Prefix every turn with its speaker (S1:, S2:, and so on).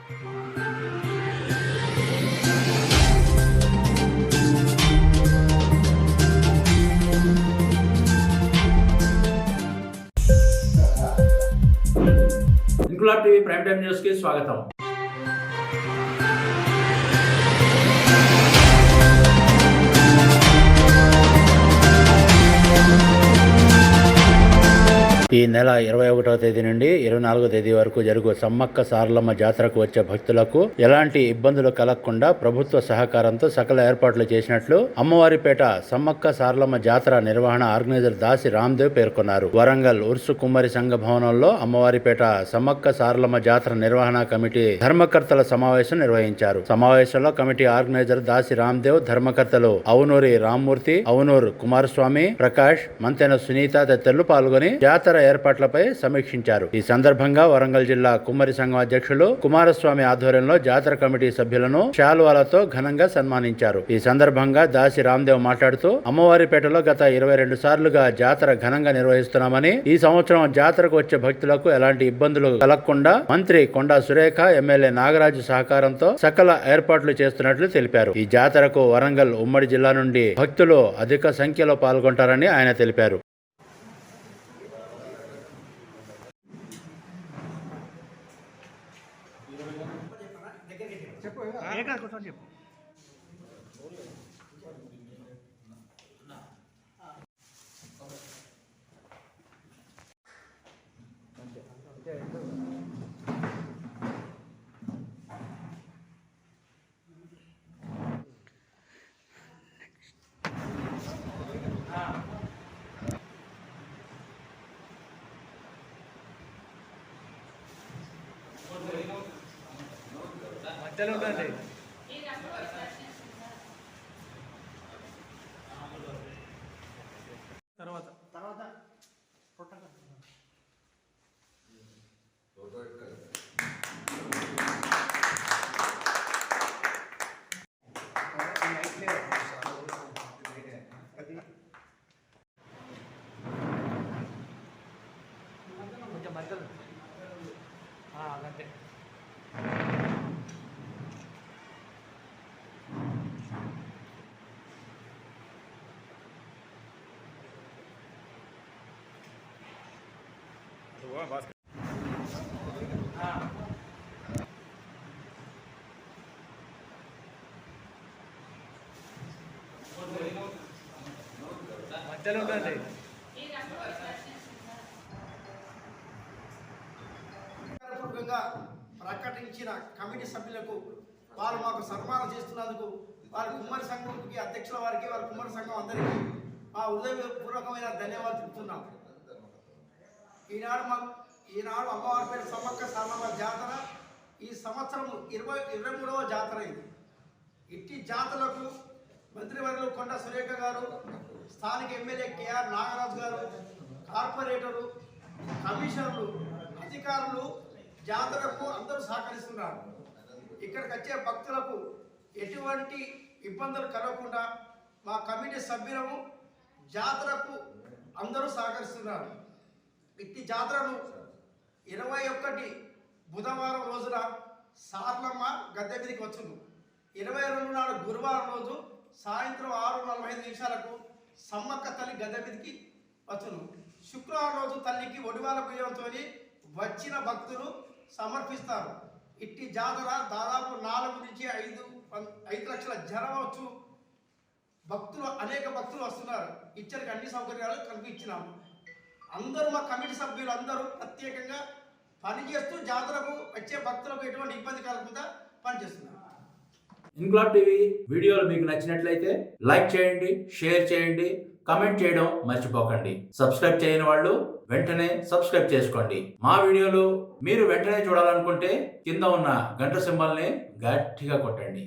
S1: Inquilab TV prime time news కి స్వాగతం. ఈ నెల 21వ తేదీ నుండి 24వ తేదీ వరకు జరుగు సమ్మక్క సారలమ్మ జాతరకు వచ్చే భక్తులకు ఎలాంటి ఇబ్బందులు కలగకుండా ప్రభుత్వ సహకారంతో సకల ఏర్పాట్లు చేసినట్లు అమ్మవారిపేట సమ్మక్క సారలమ్మ జాతర నిర్వహణ ఆర్గనైజర్ దాసి రామ్దేవ్ పేర్కొన్నారు. వరంగల్ ఉర్సు కుమ్మరి సంఘ భవనంలో అమ్మవారిపేట సమ్మక్క సారలమ్మ జాతర నిర్వహణ కమిటీ ధర్మకర్తల సమావేశం నిర్వహించారు. సమావేశంలో కమిటీ ఆర్గనైజర్ దాసి రామ్దేవ్, ధర్మకర్తలు అవునూరి రామ్మూర్తి, అవునూరు కుమారస్వామి, ప్రకాష్, మంతెన సునీత తదితరులు పాల్గొని జాతర ఏర్పాట్లపై సమీక్షించారు. ఈ సందర్భంగా వరంగల్ జిల్లా కుమ్మరి సంఘం అధ్యక్షులు కుమారస్వామి ఆధ్వర్యంలో జాతర కమిటీ సభ్యులను శాలువాలతో ఘనంగా సన్మానించారు. ఈ సందర్భంగా దాసి రామ్దేవ్ మాట్లాడుతూ అమ్మవారిపేటలో గత 22 సార్లుగా జాతర ఘనంగా నిర్వహిస్తున్నామని, ఈ సంవత్సరం జాతరకు వచ్చే భక్తులకు ఎలాంటి ఇబ్బందులు కలగకుండా మంత్రి కొండా సురేఖ, ఎమ్మెల్యే నాగరాజు సహకారంతో సకల ఏర్పాట్లు చేస్తున్నట్లు తెలిపారు. ఈ జాతరకు వరంగల్ ఉమ్మడి జిల్లా నుండి భక్తులు అధిక సంఖ్యలో పాల్గొంటారని ఆయన తెలిపారు. మధ్యలో ఉండండి. తర్వాత కొంచెం మధ్యలో అంతే. మధ్యలో ఉండండి.
S2: ప్రకటించిన కమిటీ సభ్యులకు వారు మాకు సన్మానం చేస్తున్నందుకు వారి కుమ్మరి సంఘంకి అధ్యక్షుల వారికి, వారి కుమ్మరి సంఘం అందరికీ మా హృదయపూర్వకమైన ధన్యవాదాలు చెప్తున్నాం. ఈనాడు అమ్మవారిపేట సమ్మక్క సారలమ్మ జాతర ఈ సంవత్సరం 23వ జాతర ఇది. ఇట్టి జాతరకు మంత్రివర్యులు కొండా సురేఖ గారు, స్థానిక ఎమ్మెల్యే కేఆర్ నాగరాజు గారు, కార్పొరేటరు, కమిషనర్లు, అధికారులు జాతరకు అందరూ సహకరిస్తున్నారు. ఇక్కడికి వచ్చే భక్తులకు ఎటువంటి ఇబ్బందులు కలగకుండా మా కమిటీ సభ్యులము జాతరకు అందరూ సహకరిస్తున్నారు. ఇట్టి జాతరను 21 బుధవారం రోజున సారలమ్మ గద్దె మీదకి వచ్చును. 22 నాడు గురువారం రోజు సాయంత్రం 6:45 సమ్మక్క తల్లి గద్దె మీదకి వచ్చును. శుక్రవారం రోజు తల్లికి ఒడివాల బియ్యంతో వచ్చిన భక్తులు సమర్పిస్తారు. ఇట్టి జాతర దాదాపు 4 నుంచి 5 లక్షల జనం వచ్చు. భక్తులు అనేక భక్తులు వస్తున్నారు. ఇచ్చరికి అన్ని సౌకర్యాలు కల్పించినాము. అందరూ మా కమిటీ సభ్యులు అందరూ ప్రత్యేకంగా పనిచేస్తూ జాతరకు వచ్చే భక్తులకు ఎటువంటి ఇబ్బంది కలగకుండా పనిచేస్తున్నారు.
S1: ఇంక్లాబ్ టీవీ వీడియోలు మీకు నచ్చినట్లయితే లైక్ చేయండి, షేర్ చేయండి, కామెంట్ చేయడం మర్చిపోకండి. సబ్స్క్రైబ్ చేయని వాళ్ళు వెంటనే సబ్స్క్రైబ్ చేసుకోండి. మా వీడియోలు మీరు వెంటనే చూడాలనుకుంటే కింద ఉన్న గంట సింబల్ని గట్టిగా కొట్టండి.